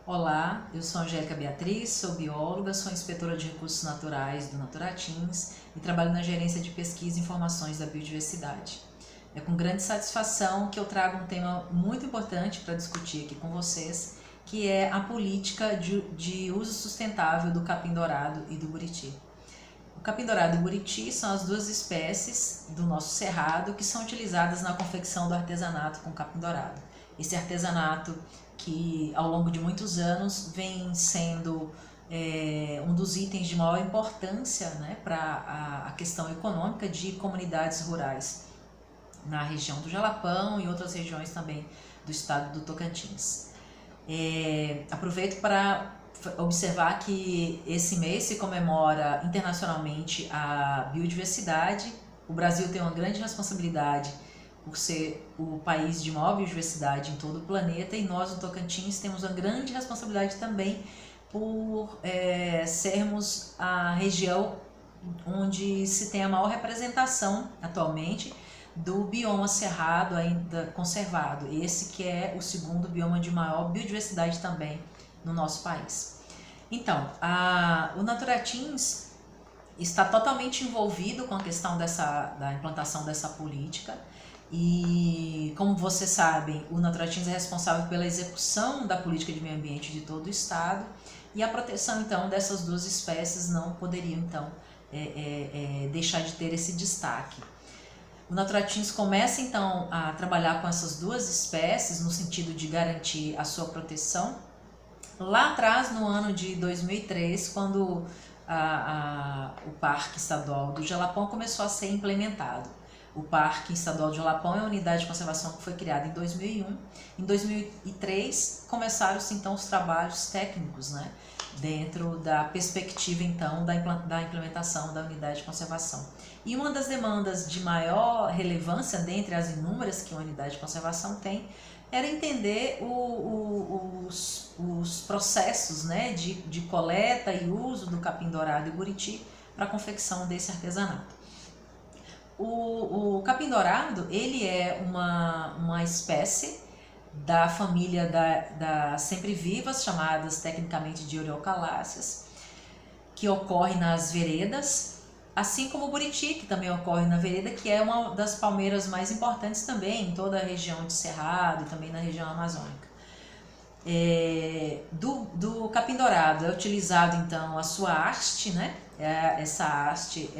Olá, eu sou Angélica Beatriz, sou bióloga, sou inspetora de recursos naturais do Naturatins e trabalho na gerência de pesquisa e informações da biodiversidade. É com grande satisfação que eu trago um tema muito importante para discutir aqui com vocês, que é a política de uso sustentável do capim-dourado e do buriti. O capim-dourado e o buriti são as duas espécies do nosso cerrado que são utilizadas na confecção do artesanato com capim-dourado. Esse artesanato que ao longo de muitos anos vem sendo um dos itens de maior importância, né, para a questão econômica de comunidades rurais na região do Jalapão e outras regiões também do estado do Tocantins. Aproveito para observar que esse mês se comemora internacionalmente a biodiversidade. O Brasil tem uma grande responsabilidade por ser o país de maior biodiversidade em todo o planeta, e nós no Tocantins temos uma grande responsabilidade também por sermos a região onde se tem a maior representação atualmente do bioma cerrado ainda conservado, esse que é o segundo bioma de maior biodiversidade também no nosso país. Então, o Naturatins está totalmente envolvido com a questão da implantação dessa política e, como vocês sabem, o Naturatins é responsável pela execução da política de meio ambiente de todo o estado, e a proteção então dessas duas espécies não poderia então deixar de ter esse destaque. O Naturatins começa então a trabalhar com essas duas espécies no sentido de garantir a sua proteção lá atrás, no ano de 2003, quando o Parque Estadual do Jalapão começou a ser implementado. O Parque Estadual do Jalapão é a unidade de conservação que foi criada em 2001. Em 2003 começaram-se então os trabalhos técnicos, né, dentro da perspectiva então da implementação da unidade de conservação. E uma das demandas de maior relevância dentre as inúmeras que a unidade de conservação tem era entender os processos, né, de coleta e uso do capim-dourado e buriti para a confecção desse artesanato. O capim-dourado, ele é uma espécie da família das sempre-vivas, chamadas tecnicamente de Euryalcaláceas, que ocorre nas veredas, assim como o buriti, que também ocorre na vereda, que é uma das palmeiras mais importantes também em toda a região de Cerrado e também na região amazônica. Do capim-dourado é utilizado então a sua haste, né? Essa haste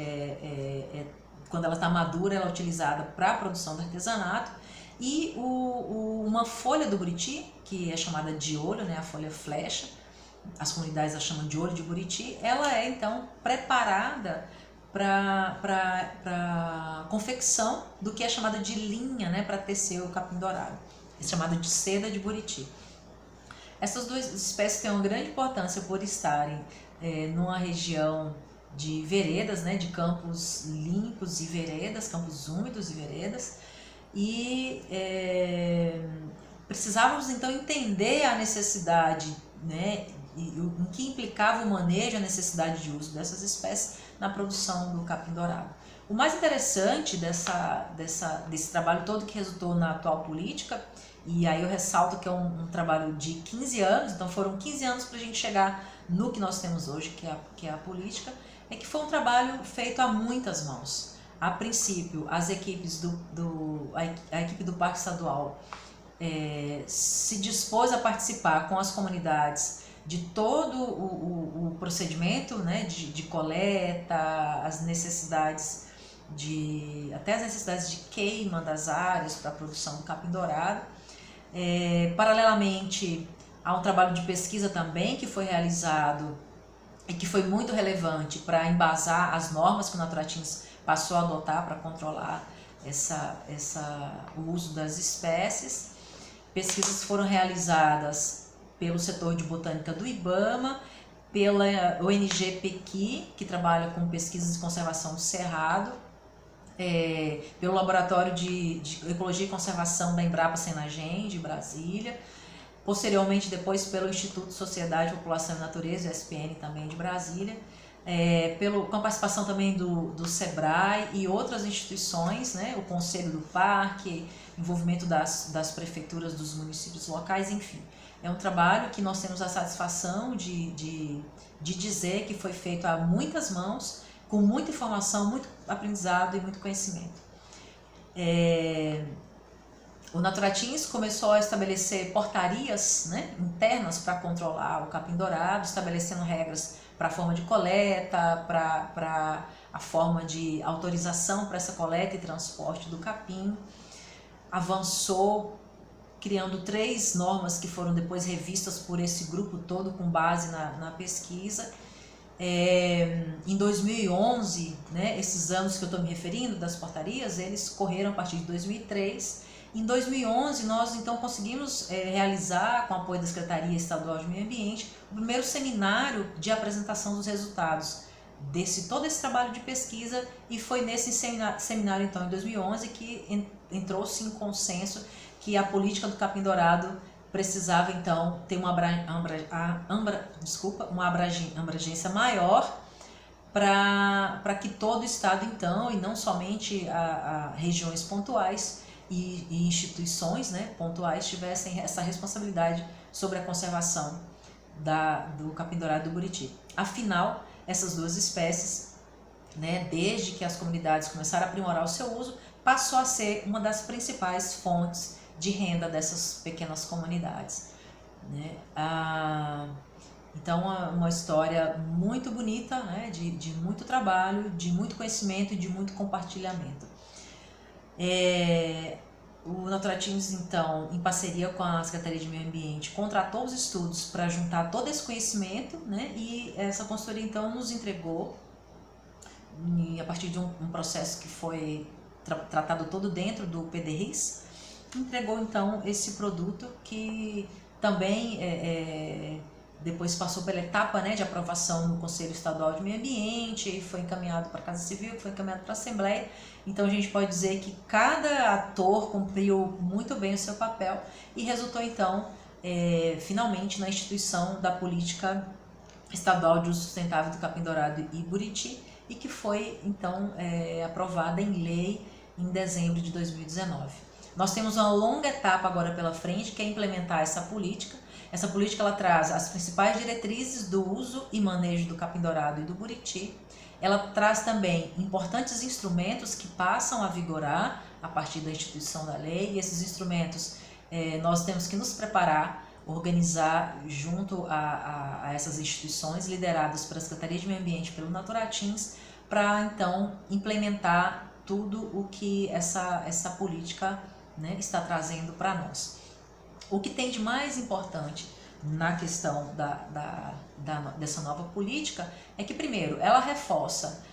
quando ela está madura, ela é utilizada para a produção do artesanato, e uma folha do buriti, que é chamada de olho, né, a folha flecha, as comunidades a chamam de olho de buriti, ela é então preparada para confecção do que é chamada de linha, né, para tecer o capim-dourado, é chamada de seda de buriti. Essas duas espécies têm uma grande importância por estarem numa região de veredas, né, de campos limpos e veredas, campos úmidos e veredas, e precisávamos então entender a necessidade, né, em que implicava o manejo, a necessidade de uso dessas espécies na produção do capim-dourado. O mais interessante desse trabalho todo que resultou na atual política, e aí eu ressalto que é um trabalho de 15 anos, então foram 15 anos para a gente chegar no que nós temos hoje, que é a política, é que foi um trabalho feito a muitas mãos. A princípio, as equipes a equipe do Parque Estadual se dispôs a participar com as comunidades de todo o procedimento, né, de coleta, as necessidades até as necessidades de queima das áreas para a produção do capim-dourado. Paralelamente, há um trabalho de pesquisa também que foi realizado e que foi muito relevante para embasar as normas que o Naturatins passou a adotar para controlar o uso das espécies. Pesquisas foram realizadas pelo setor de botânica do IBAMA, pela ONG Pequi, que trabalha com pesquisas de conservação do cerrado, pelo Laboratório de Ecologia e Conservação da Embrapa Senagem, de Brasília, posteriormente depois pelo Instituto Sociedade, População e Natureza, SPN também de Brasília, com a participação também do SEBRAE e outras instituições, né, o Conselho do Parque, envolvimento das prefeituras dos municípios locais, enfim. É um trabalho que nós temos a satisfação de dizer que foi feito a muitas mãos, com muita informação, muito aprendizado e muito conhecimento. O Naturatins começou a estabelecer portarias, né, internas para controlar o capim-dourado, estabelecendo regras para a forma de coleta, para a forma de autorização para essa coleta e transporte do capim. Avançou criando 3 normas que foram depois revistas por esse grupo todo com base na pesquisa. Em 2011, né, esses anos que eu estou me referindo das portarias, eles correram a partir de 2003. Em 2011, nós então conseguimos realizar, com o apoio da Secretaria Estadual de Meio Ambiente, o primeiro seminário de apresentação dos resultados todo esse trabalho de pesquisa, e foi nesse seminário então, em 2011, que entrou-se em consenso que a política do capim-dourado precisava então ter uma abrangência maior para que todo o estado então, e não somente a regiões pontuais e instituições, né, pontuais, tivessem essa responsabilidade sobre a conservação do capim-dourado e do buriti. Afinal, essas 2 espécies, né, desde que as comunidades começaram a aprimorar o seu uso, passou a ser uma das principais fontes de renda dessas pequenas comunidades, né? Então, uma história muito bonita, né? de muito trabalho, de muito conhecimento e de muito compartilhamento. O Naturatins, então, em parceria com a Secretaria de Meio Ambiente, contratou os estudos para juntar todo esse conhecimento, né? E essa consultoria, então, nos entregou, a partir de um processo que foi tratado todo dentro do PDRIS, entregou então esse produto que também depois passou pela etapa, né, de aprovação no Conselho Estadual de Meio Ambiente, e foi encaminhado para a Casa Civil, foi encaminhado para a Assembleia. Então a gente pode dizer que cada ator cumpriu muito bem o seu papel e resultou então finalmente na instituição da Política Estadual de Uso Sustentável do Capim-dourado e Buriti, e que foi então aprovada em lei em dezembro de 2019. Nós temos uma longa etapa agora pela frente, que é implementar essa política. Essa política ela traz as principais diretrizes do uso e manejo do capim-dourado e do buriti. Ela traz também importantes instrumentos que passam a vigorar a partir da instituição da lei, e esses instrumentos nós temos que nos preparar, organizar junto a essas instituições lideradas pela Secretaria de Meio Ambiente, pelo Naturatins, para então implementar tudo o que essa política, né, está trazendo para nós. O que tem de mais importante na questão dessa nova política é que, primeiro, ela reforça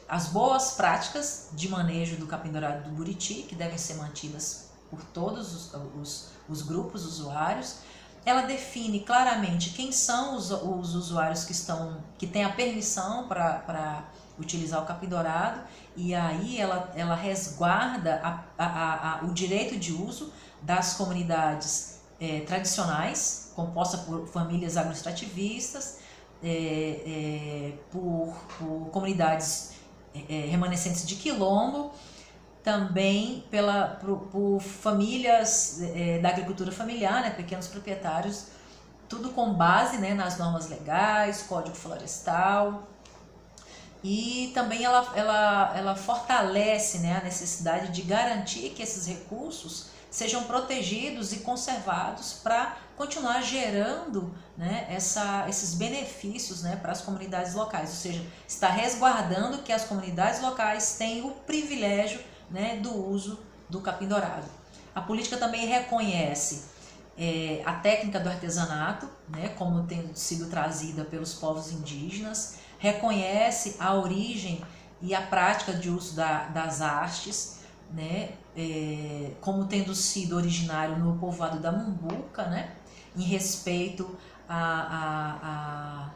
as boas práticas de manejo do capim-dourado e do buriti, que devem ser mantidas por todos os grupos usuários. Ela define claramente quem são os usuários que têm a permissão para utilizar o capim-dourado, e aí ela resguarda o direito de uso das comunidades tradicionais, composta por famílias agroextrativistas, por comunidades remanescentes de quilombo, também por famílias da agricultura familiar, né, pequenos proprietários, tudo com base, né, nas normas legais, Código Florestal. E também ela fortalece, né, a necessidade de garantir que esses recursos sejam protegidos e conservados para continuar gerando, né, esses benefícios, né, para as comunidades locais, ou seja, está resguardando que as comunidades locais têm o privilégio, né, do uso do capim-dourado. A política também reconhece a técnica do artesanato, né, como tendo sido trazida pelos povos indígenas, reconhece a origem e a prática de uso das hastes, né, como tendo sido originário no povoado da Mumbuca, né, em respeito a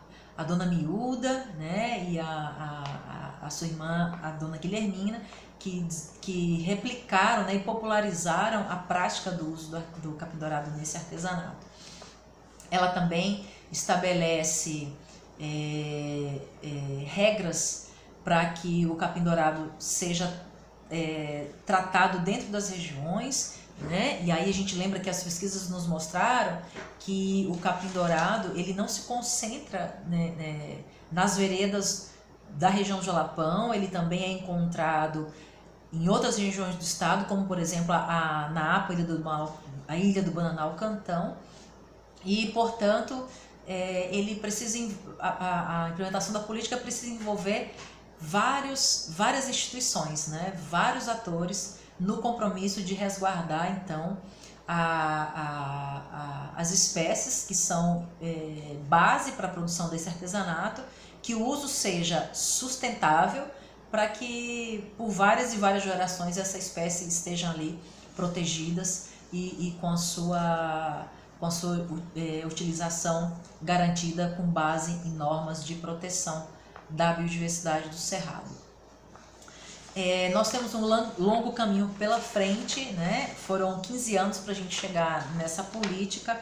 Dona Miúda, né, e a sua irmã, a Dona Guilhermina, que replicaram, né, e popularizaram a prática do uso do capim-dourado nesse artesanato. Ela também estabelece regras para que o capim-dourado seja tratado dentro das regiões, né? E aí a gente lembra que as pesquisas nos mostraram que o capim-dourado ele não se concentra, né, nas veredas da região do Jalapão, ele também é encontrado em outras regiões do estado, como por exemplo na APA, a Ilha do Bananal Cantão, e portanto ele precisa, a implementação da política precisa envolver várias instituições, né, vários atores no compromisso de resguardar então as espécies que são base para a produção desse artesanato, que o uso seja sustentável para que por várias e várias gerações essa espécie estejam ali protegidas e com a sua utilização garantida com base em normas de proteção da biodiversidade do Cerrado. Nós temos um longo caminho pela frente, né? Foram 15 anos para a gente chegar nessa política.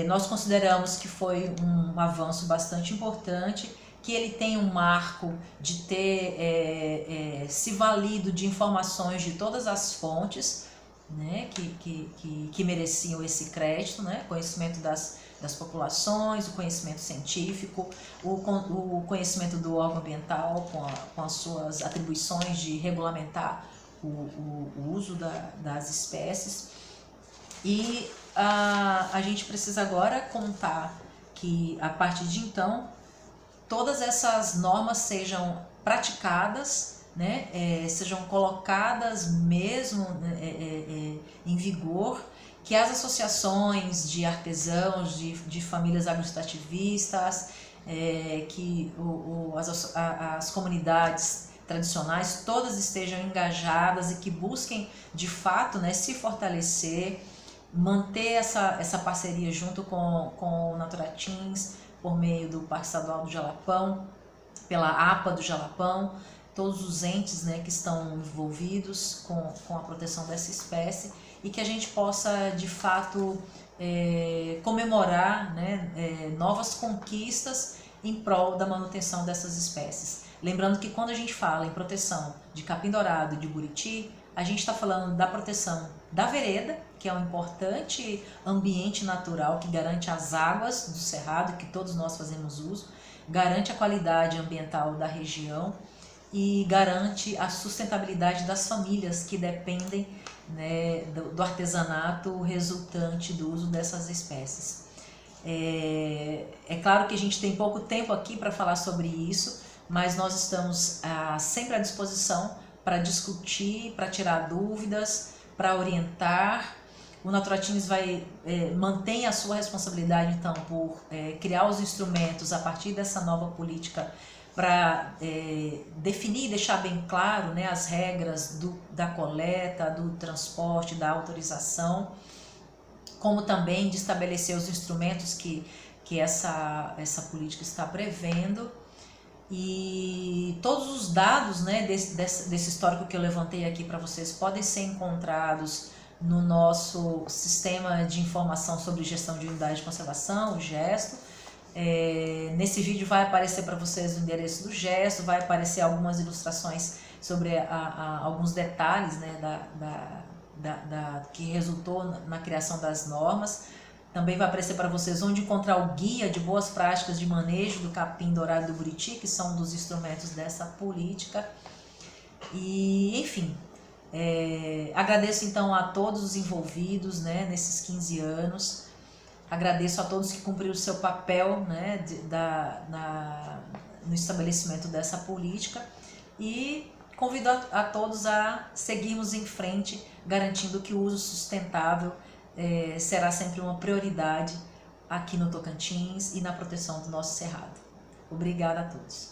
Nós consideramos que foi um avanço bastante importante, que ele tem um marco de ter se valido de informações de todas as fontes, né, que mereciam esse crédito, né? Conhecimento das populações, o conhecimento científico, o conhecimento do órgão ambiental com as suas atribuições de regulamentar o uso das espécies. E a gente precisa agora contar que, a partir de então, todas essas normas sejam praticadas, né, sejam colocadas mesmo em vigor, que as associações de artesãos, de famílias agroextrativistas, que as comunidades tradicionais todas estejam engajadas e que busquem de fato, né, se fortalecer, manter essa parceria junto com o Naturatins, por meio do Parque Estadual do Jalapão, pela APA do Jalapão, todos os entes, né, que estão envolvidos com a proteção dessa espécie, e que a gente possa de fato comemorar, né, novas conquistas em prol da manutenção dessas espécies. Lembrando que quando a gente fala em proteção de capim-dourado e de buriti, a gente está falando da proteção da vereda, que é um importante ambiente natural que garante as águas do cerrado, que todos nós fazemos uso, garante a qualidade ambiental da região e garante a sustentabilidade das famílias que dependem, né, do artesanato resultante do uso dessas espécies. É claro que a gente tem pouco tempo aqui para falar sobre isso, mas nós estamos sempre à disposição para discutir, para tirar dúvidas, para orientar. O Naturatins mantém a sua responsabilidade, então, por criar os instrumentos a partir dessa nova política para definir e deixar bem claro, né, as regras da coleta, do transporte, da autorização, como também de estabelecer os instrumentos que essa política está prevendo. E todos os dados, né, desse histórico que eu levantei aqui para vocês podem ser encontrados no nosso sistema de informação sobre gestão de unidade de conservação, o GESTO. Nesse vídeo vai aparecer para vocês o endereço do GESTO, vai aparecer algumas ilustrações sobre alguns detalhes, né, que resultou na criação das normas. Também vai aparecer para vocês onde encontrar o guia de boas práticas de manejo do capim-dourado e do buriti, que são um dos instrumentos dessa política. E, enfim, agradeço então a todos os envolvidos, né, nesses 15 anos. Agradeço a todos que cumpriram o seu papel, né, no estabelecimento dessa política. E convido a todos a seguirmos em frente, garantindo que o uso sustentável será sempre uma prioridade aqui no Tocantins e na proteção do nosso cerrado. Obrigada a todos.